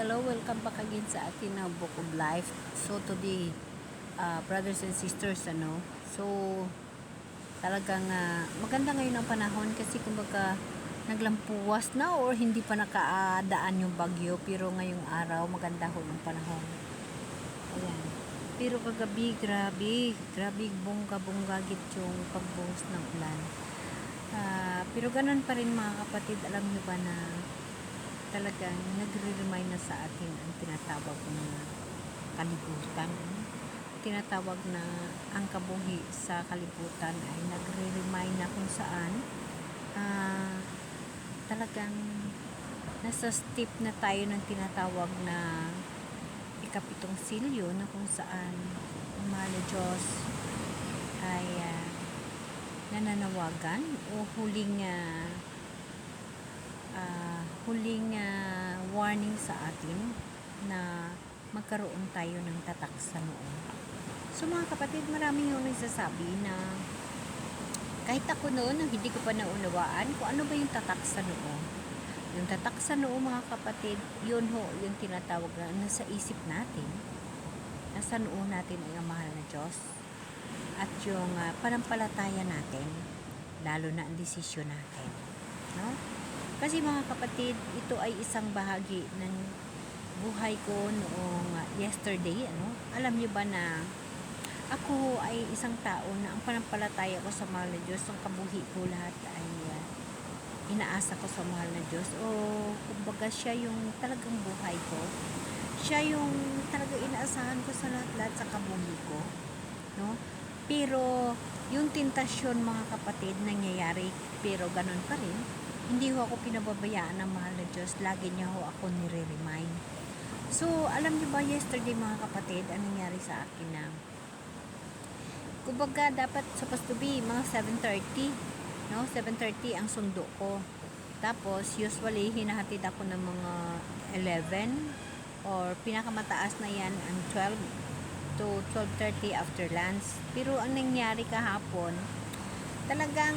hello, welcome back again sa atin na Book of Life. So today, brothers and sisters, so talagang maganda ngayon ang panahon kasi kumbaga naglampuwas na or hindi pa nakaadaan yung bagyo, pero ngayong araw maganda ho ng panahon. Ayan. Pero kagabi, grabe bongga git yung pagbuhos ng ulan. Pero ganun pa rin mga kapatid, alam niyo ba na talagang nagre-remind na sa atin ang tinatawag na kalibutan. Tinatawag na ang kabuhi sa kalibutan ay nagre-remind na kung saan talagang nasa step na tayo ng tinatawag na ikapitong silyo, na kung saan ang mahal na Diyos ay nananawagan o huling warning sa atin na magkaroon tayo ng tatak sa noo. So mga kapatid, maraming yung nagsasabi na kahit ako noon, hindi ko pa naunawaan kung ano ba yung tatak sa noo. Yung tatak sa noo mga kapatid, yun ho, yung tinatawag na nasa isip natin, nasa noo natin ay ang mahal na Diyos, at yung panampalataya natin, lalo na ang desisyon natin, no? Kasi mga kapatid, ito ay isang bahagi ng buhay ko noong yesterday, Alam niyo ba na ako ay isang tao na ang panampalataya ko sa mahal na Diyos, ang kabuhi ko lahat ay inaasa ko sa mahal na Diyos. O kumbaga siya yung talagang buhay ko. Siya yung talagang inaasahan ko sa lahat sa kabuhi ko, no? Pero yung tentasyon mga kapatid nangyayari, pero ganun pa rin. Hindi ho ako pinababayaan ng mahal na Diyos. Lagi niya ho ako nire-remind. So, alam niyo ba yesterday mga kapatid, anong nangyari sa akin na kumbaga dapat supposed to be mga 7:30, no? 7:30 ang sundo ko. Tapos, usually, hinahatid ako ng mga 11 or pinakamataas na yan ang 12 to 12:30 after lunch. Pero ang nangyari kahapon, talagang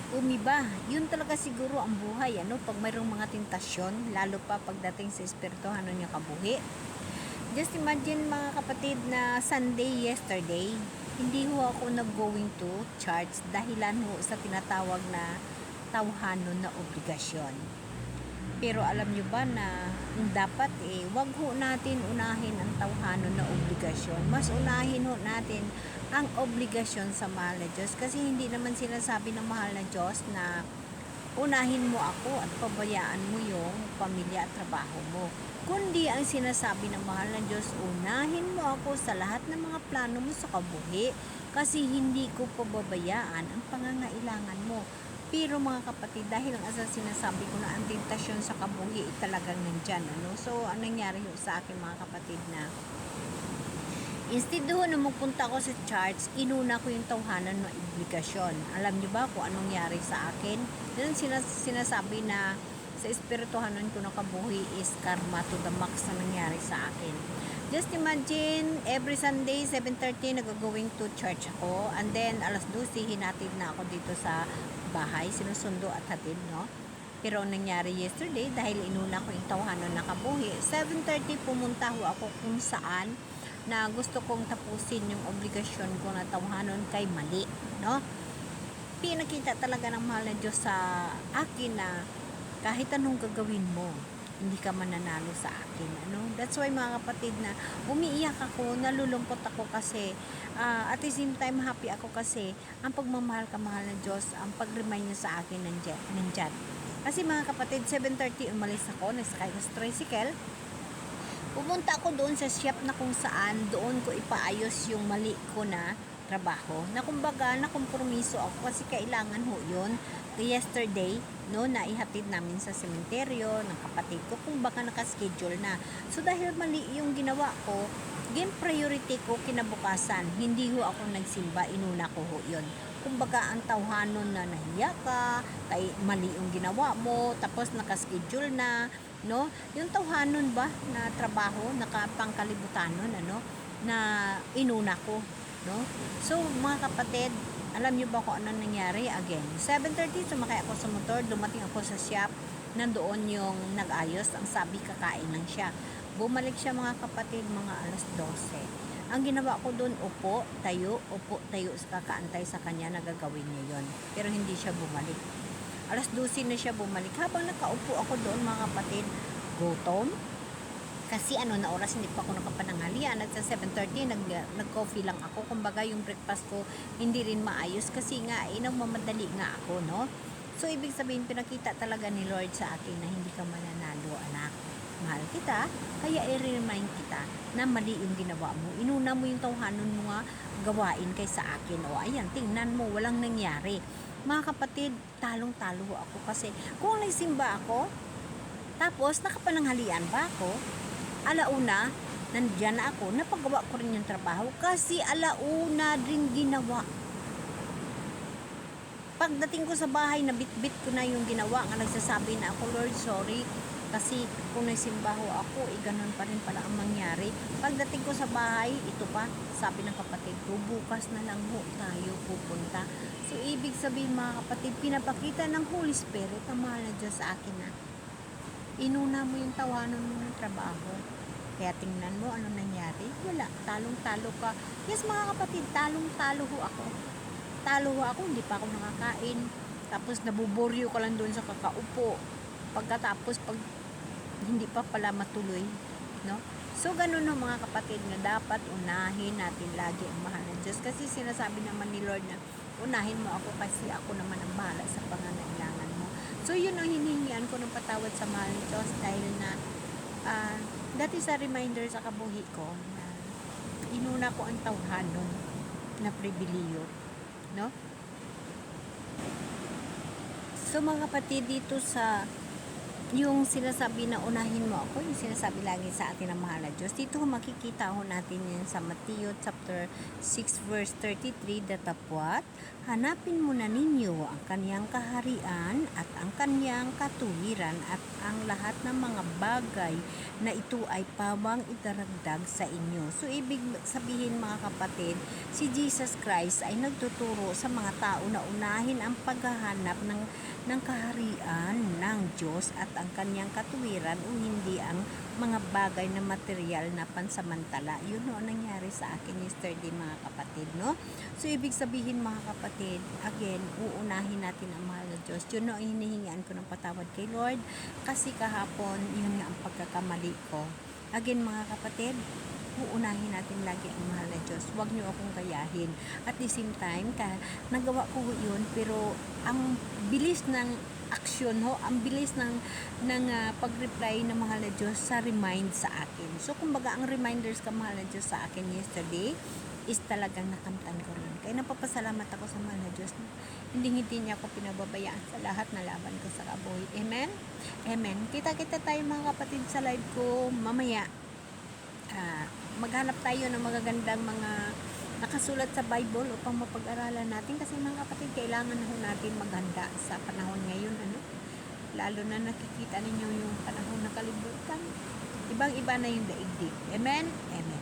umiba. Yun talaga siguro ang buhay, pag mayroong mga tentasyon, lalo pa pagdating sa espirituhan niya kabuhi. Just imagine mga kapatid na Sunday yesterday, hindi ho ako nag-going to church dahilan ho sa tinatawag na tawhanon na obligasyon. Pero alam nyo ba na dapat wag ho natin unahin ang tawhanon na obligasyon. Mas unahin ho natin ang obligasyon sa mahal na Diyos. Kasi hindi naman sinasabi ng mahal na Diyos na unahin mo ako at pabayaan mo yung pamilya at trabaho mo. Kundi ang sinasabi ng mahal na Diyos, unahin mo ako sa lahat ng mga plano mo sa kabuhi. Kasi hindi ko pababayaan ang pangangailangan mo. Pero mga kapatid, dahil ang sinasabi ko na ang tentasyon sa kabuhi talagang nandyan, So, ang nangyari sa akin mga kapatid na instead na magpunta ako sa church, inuna ko yung tawhanan ng obligasyon. Alam niyo ba kung anong nangyari sa akin? Yun sinasabi na sa espirituhanan ko na kabuhi is karma to the max na nangyari sa akin. Just imagine, every Sunday, 7:30, nag-going to church ako. And then, alas 12, hinatid na ako dito sa bahay. Sinusundo at hatid, no? Pero nangyari yesterday, dahil inuna ko yung tawhanan na kabuhi, 7:30 pumunta ho ako kung saan na gusto kong tapusin yung obligasyon ko na tawhanon kay mali, no? Pinakita talaga ng mahal na Diyos sa akin na kahit anong gagawin mo, hindi ka mananalo sa akin, That's why mga kapatid na umiiyak ako, nalulungkot ako kasi at the same time happy ako kasi ang pagmamahal ka mahal na Diyos, ang pag-remind niya sa akin nandyan. Kasi mga kapatid, 7:30 umalis ako, nasakay ko sa tricycle. Pumunta ako doon sa shop na kung saan doon ko ipaayos yung mali ko na trabaho. Na kumbaga, nakompromiso ako kasi kailangan ho yun. Yesterday, na ihatid namin sa sementeryo ng kapatid ko kung baka nakaschedule na. So, dahil mali yung ginawa ko, game priority ko kinabukasan. Hindi ho ako nagsimba, inuna ko ho yun. Kumbaga, ang tawhanon na nahiya ka, kay mali yung ginawa mo, tapos nakaschedule na, yung tawhanon ba na trabaho, nakapangkalibutanon, na inuna ko, So, mga kapatid, alam niyo ba kung ano nangyari? Again, 7:30, sumakay ako sa motor, dumating ako sa shop, nandoon yung nag-ayos. Ang sabi, kakain lang siya. Bumalik siya mga kapatid, mga alas 12. Ang ginawa ko doon, upo, tayo, kakaantay sa kanya, nagagawin niya yon. Pero hindi siya bumalik. Alas 12 na siya bumalik. Habang nakaupo ako doon mga kapatid, gutom. Kasi na oras, hindi pa ako nakapananghalian. At sa 7:30, nag-coffee lang ako. Kumbaga, yung breakfast ko, hindi rin maayos. Kasi nga, nagmamadali nga ako, no? So, ibig sabihin, pinakita talaga ni Lord sa akin na hindi ka mananalo, anak. Mahal kita, kaya i-remind kita na mali yung ginawa mo. Inuna mo yung tawhanon mo nga gawain kaysa akin. O, ayan, tingnan mo, walang nangyari. Mga kapatid, talong-talo ako kasi kung nagsimba ako, tapos nakapananghalian ba ako, alauna, nandiyan na ako, napagawa ko rin yung trabaho kasi alauna rin ginawa. Pagdating ko sa bahay, nabitbit ko na yung ginawa nga nagsasabi na ako, Lord, sorry, kasi kung nagsimba ho ako, ganun pa rin pala ang mangyari. Pagdating ko sa bahay, ito pa, sabi ng kapatid ko, bukas na lang ho tayo pupunta. So, ibig sabihin mga kapatid, pinapakita ng Holy Spirit ang mahal na Diyos sa akin na inuna mo yung tawanan mo ng trabaho. Kaya tingnan mo ano nangyari. Wala, talong-talo ka. Yes mga kapatid, talong-talo ho ako. Talo ho ako, hindi pa ako nakakain. Tapos nabuboryo ka lang doon sa kakaupo. Pagkatapos, pag hindi pa pala matuloy, no? So, ganun no mga kapatid na dapat unahin natin lagi ang mahal ng Diyos. Kasi sinasabi naman ni Lord na unahin mo ako kasi ako naman ang bahala sa pangangailangan mo. So, yun ang hinihingian ko ng patawad sa mahal ng Diyos dahil na dati sa reminder sa kabuhi ko na inuna ko ang tawhanon na pribiliyo, no? So, mga kapatid, dito sa yung sinasabi na unahin mo ako, yung sinasabi lagi sa atin ng mahal na Diyos, dito makikita ho natin yan sa Mateo chapter 6 verse 33, datapwat, hanapin muna ninyo ang kaniyang kaharian at ang kaniyang katuwiran at ang lahat ng mga bagay na ito ay pawang idaragdag sa inyo. So, ibig sabihin mga kapatid, si Jesus Christ ay nagtuturo sa mga tao na unahin ang paghahanap ng kaharian ng Diyos at ang kanyang katuwiran o hindi ang mga bagay na material na pansamantala. Yun ang nangyari sa akin yesterday mga kapatid, no? So, ibig sabihin mga kapatid, again, uunahin natin ang mahal na Diyos. Yun ang hinihingian ko ng patawad kay Lord kasi kahapon, yun nga ang pagkakamali ko. Again mga kapatid, uunahin natin lagi ang mahal na Diyos. Huwag niyo akong gayahin. At the same time, nagawa ko yun, pero ang bilis ng aksyon ho, ang bilis ng pag-reply ng mahal na Diyos sa remind sa akin. So, kumbaga, ang reminders ka mahal na Diyos sa akin yesterday is talagang nakamtan ko rin. Kaya napapasalamat ako sa mahal na Diyos. Hindi niya ako pinababayaan sa lahat na laban ko sa kabuhi. Amen? Amen. Kita-kita tayo mga kapatid sa live ko mamaya. Maghanap tayo ng magagandang mga nakasulat sa Bible upang mapag-aralan natin kasi mga kapatid, kailangan na natin maghanda sa panahon ngayon, lalo na nakikita ninyo yung panahon na kalibutan, ibang iba na yung daigdig. Amen? Amen.